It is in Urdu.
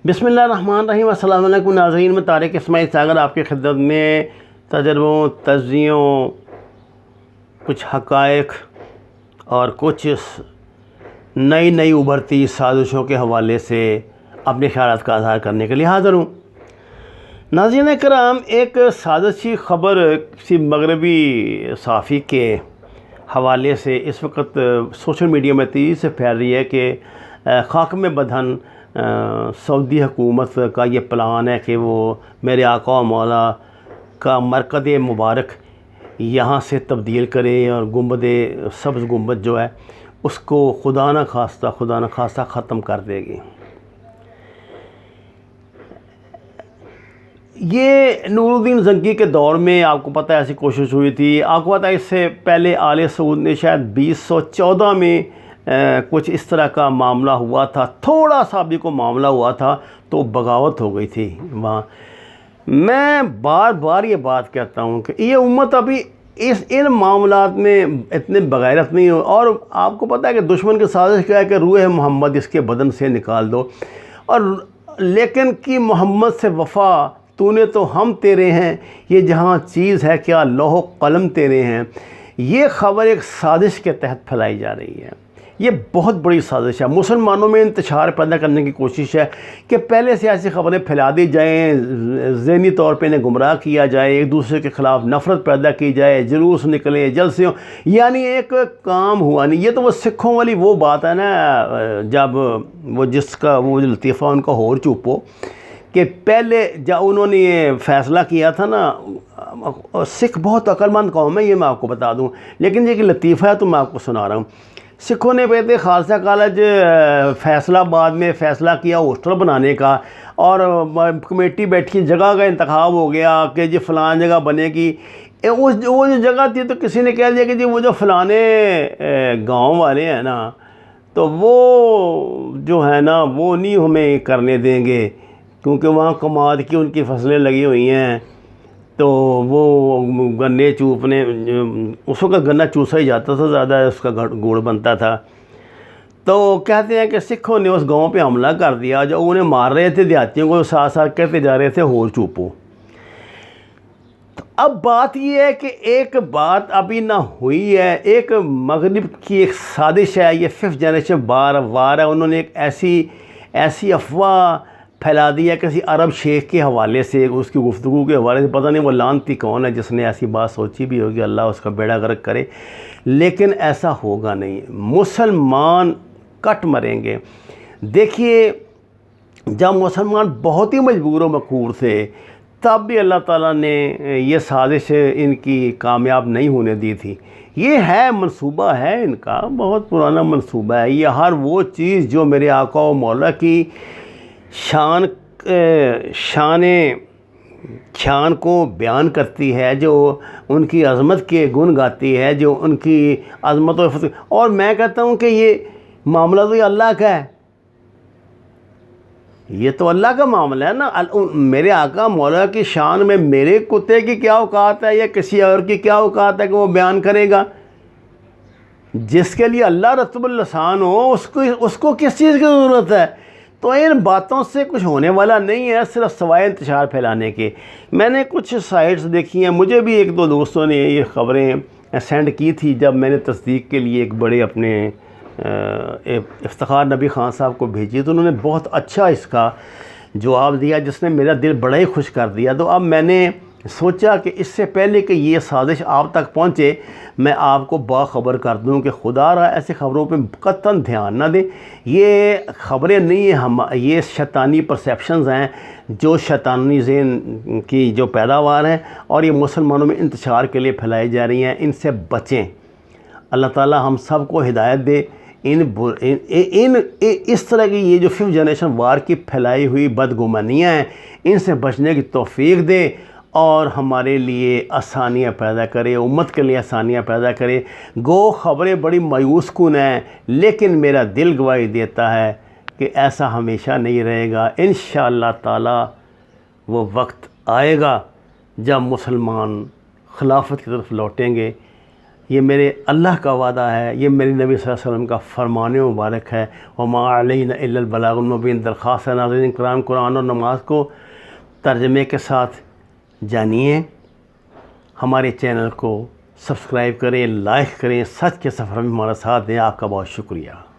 بسم اللہ الرحمن الرحیم۔ السلام علیکم ناظرین، میں طارق اسماعیل ساگر آپ کی خدمت میں تجربوں، تجزیوں، کچھ حقائق اور کچھ نئی ابھرتی سازشوں کے حوالے سے اپنے خیالات کا اظہار کرنے کے لیے حاضر ہوں۔ ناظرین کرام، ایک سازشی خبر کسی مغربی صحافی کے حوالے سے اس وقت سوشل میڈیا میں تیزی سے پھیل رہی ہے کہ خاک میں بدھن سعودی حکومت کا یہ پلان ہے کہ وہ میرے آقا و مولا کا مرکز مبارک یہاں سے تبدیل کرے اور گنبد سبز گنبد جو ہے اس کو خدا نہ خواستہ ختم کر دے گی۔ یہ نور الدین زنگی کے دور میں آپ کو پتہ ہے ایسی کوشش ہوئی تھی۔ آپ کو پتہ ہے اس سے پہلے آل سعود نے شاید 2014 میں کچھ اس طرح کا معاملہ ہوا تھا، تھوڑا سا بھی کو معاملہ ہوا تھا تو بغاوت ہو گئی تھی وہاں۔ میں بار بار یہ بات کہتا ہوں کہ یہ امت ابھی ان معاملات میں اتنے بغیرت نہیں ہو، اور آپ کو پتہ ہے کہ دشمن کی سازش کیا ہے کہ روح محمد اس کے بدن سے نکال دو، اور لیکن کی محمد سے وفا تو نے تو ہم تیرے ہیں، یہ جہاں چیز ہے کیا لوح و قلم تیرے ہیں۔ یہ خبر ایک سازش کے تحت پھیلائی جا رہی ہے۔ یہ بہت بڑی سازش ہے، مسلمانوں میں انتشار پیدا کرنے کی کوشش ہے کہ پہلے سے ایسی خبریں پھیلا دی جائیں، ذہنی طور پہ انہیں گمراہ کیا جائے، ایک دوسرے کے خلاف نفرت پیدا کی جائے، جلوس نکلے، جلسے ہوں، یعنی ایک کام ہوا نہیں۔ یہ تو وہ سکھوں والی وہ بات ہے نا، جب وہ جس کا وہ لطیفہ ان کا ہور چوپو کہ پہلے جب انہوں نے یہ فیصلہ کیا تھا نا، سکھ بہت عقل مند قوم ہے، یہ میں آپ کو بتا دوں، لیکن یہ کہ لطیفہ ہے تو میں آپ کو سنا رہا ہوں۔ سکھوں نے پہلے خالصہ کالج فیصلہ آباد میں فیصلہ کیا ہاسٹل بنانے کا، اور کمیٹی بیٹھی، جگہ کا انتخاب ہو گیا کہ جی فلان جگہ بنے گی۔ وہ جو جگہ تھی تو کسی نے کہہ دیا کہ جی وہ جو فلانے گاؤں والے ہیں نا تو وہ جو ہے نا وہ نہیں ہمیں کرنے دیں گے، کیونکہ وہاں کماد کی ان کی فصلیں لگی ہوئی ہیں، تو وہ گنے چوپنے، اس وقت گنا چوسا ہی جاتا تھا زیادہ، اس کا گڑ بنتا تھا۔ تو کہتے ہیں کہ سکھوں نے اس گاؤں پہ حملہ کر دیا، جو انہیں مار رہے تھے دیہاتیوں کو، ساتھ ساتھ کہتے جا رہے تھے ہور چوپو۔ تو اب بات یہ ہے کہ ایک بات ابھی نہ ہوئی ہے، ایک مغرب کی ایک سازش ہے، یہ 5th جنریشن وار ہے۔ انہوں نے ایک ایسی افواہ پھیلا دیا کسی عرب شیخ کے حوالے سے، اس کی گفتگو کے حوالے سے، پتہ نہیں وہ لعنتی کون ہے جس نے ایسی بات سوچی بھی ہوگی، اللہ اس کا بیڑا غرق کرے، لیکن ایسا ہوگا نہیں۔ مسلمان کٹ مریں گے۔ دیکھیے جب مسلمان بہت ہی مجبور و مقہور تھے تب بھی اللہ تعالیٰ نے یہ سازش ان کی کامیاب نہیں ہونے دی تھی۔ یہ ہے منصوبہ ہے ان کا، بہت پرانا منصوبہ ہے۔ یہ ہر وہ چیز جو میرے آقا و مولا کی شان کو بیان کرتی ہے، جو ان کی عظمت کے گن گاتی ہے، جو ان کی عظمت و فتح، اور میں کہتا ہوں کہ یہ معاملہ تو یہ اللہ کا ہے، یہ تو اللہ کا معاملہ ہے نا۔ میرے آقا مولا کی شان میں میرے کتے کی کیا اوقات ہے یا کسی اور کی کیا اوقات ہے کہ وہ بیان کرے گا؟ جس کے لیے اللہ رتب اللسان ہو اس کو کس چیز کی ضرورت ہے؟ تو ان باتوں سے کچھ ہونے والا نہیں ہے، صرف سوائے انتشار پھیلانے کے۔ میں نے کچھ سائٹس دیکھی ہیں، مجھے بھی ایک دو دوستوں نے یہ خبریں سینڈ کی تھی جب میں نے تصدیق کے لیے ایک بڑے اپنے افتخار نبی خان صاحب کو بھیجی، تو انہوں نے بہت اچھا اس کا جواب دیا جس نے میرا دل بڑا ہی خوش کر دیا۔ تو اب میں نے سوچا کہ اس سے پہلے کہ یہ سازش آپ تک پہنچے میں آپ کو باخبر کر دوں کہ خدا را ایسی خبروں پہ قطعاً دھیان نہ دیں۔ یہ خبریں نہیں ہیں، یہ شیطانی پرسیپشنز ہیں جو شیطانی ذہن کی جو پیداوار ہیں، اور یہ مسلمانوں میں انتشار کے لیے پھیلائی جا رہی ہیں۔ ان سے بچیں، اللہ تعالی ہم سب کو ہدایت دے۔ اس طرح کی یہ جو 5th جنریشن وار کی پھیلائی ہوئی بدگمانیاں ہیں، ان سے بچنے کی توفیق دے اور ہمارے لیے آسانیاں پیدا کرے، امت کے لیے آسانیاں پیدا کرے۔ گو خبریں بڑی مایوس کن ہیں، لیکن میرا دل گواہی دیتا ہے کہ ایسا ہمیشہ نہیں رہے گا۔ انشاءاللہ تعالی وہ وقت آئے گا جب مسلمان خلافت کی طرف لوٹیں گے۔ یہ میرے اللہ کا وعدہ ہے، یہ میری نبی صلی اللہ علیہ وسلم کا فرمان مبارک ہے۔ وما علینا الا البلاغ المبین۔ درخواست ہے ناظرین کرام، قرآن اور نماز کو ترجمے کے ساتھ جانیے، ہمارے چینل کو سبسکرائب کریں، لائک کریں، سچ کے سفر میں ہمارا ساتھ دیں۔ آپ کا بہت شکریہ۔